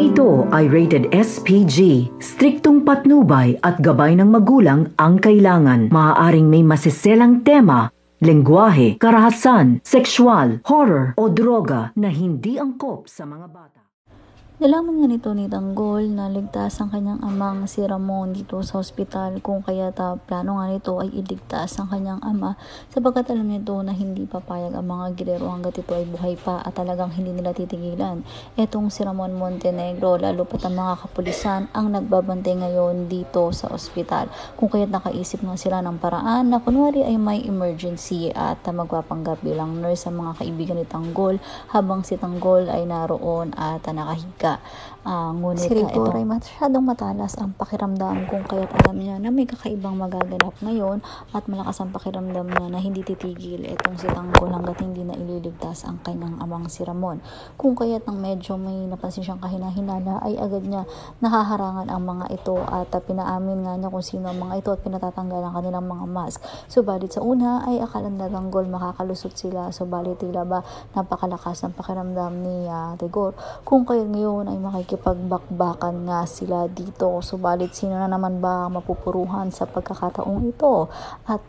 ito ay rated SPG. Striktong patnubay at gabay ng magulang ang kailangan. Maaaring may masiselang tema, lengguwahe, karahasan, sexual, horror o droga na hindi angkop sa mga bata. Nalaman nga nito ni Tanggol na ligtas ang kanyang amang si Ramon dito sa ospital, kung kaya plano nga nito ay iligtas ang kanyang ama sapagkat alam nito na hindi papayag ang mga gilero hanggat ito ay buhay pa at talagang hindi nila titigilan. Etong si Ramon Montenegro, lalo pat ang mga kapulisan ang nagbabantay ngayon dito sa ospital, kung kaya't nakaisip nga sila ng paraan na kunwari ay may emergency at magpapanggap bilang nurse ang mga kaibigan ni Tanggol habang si Tanggol ay naroon at nakahiga. Ngunit si Rigor ay masyadong matalas ang pakiramdam, kung kaya't alam niya na may kakaibang magaganap ngayon at malakas ang pakiramdam niya na hindi titigil etong si Tanggol hanggat hindi na ililigtas ang kanyang amang si Ramon. Kung kaya't nang medyo may napansin siyang kahina-hinala ay agad niya nahaharangan ang mga ito at pinaamin nga niya kung sino ang mga ito at pinatatanggal ang kanilang mga mask. Subalit sa una ay akala na Tanggol makakalusot sila, subalit tila ba napakalakas ng pakiramdam ni Rigor, kung kaya't ngayon ay makikipagbakbakan nga sila dito. Subalit sino na naman ba mapupuruhan sa pagkakataong ito at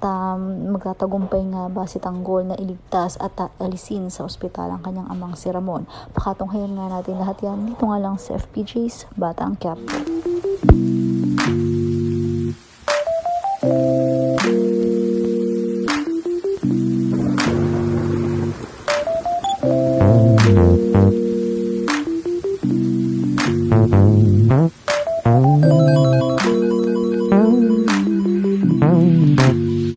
magtatagumpay nga ba si Tanggol na iligtas at alisin sa ospital ang kanyang amang si Ramon? Pakatunghayan nga natin lahat yan dito nga lang sa FPJ's Batang Quiapo.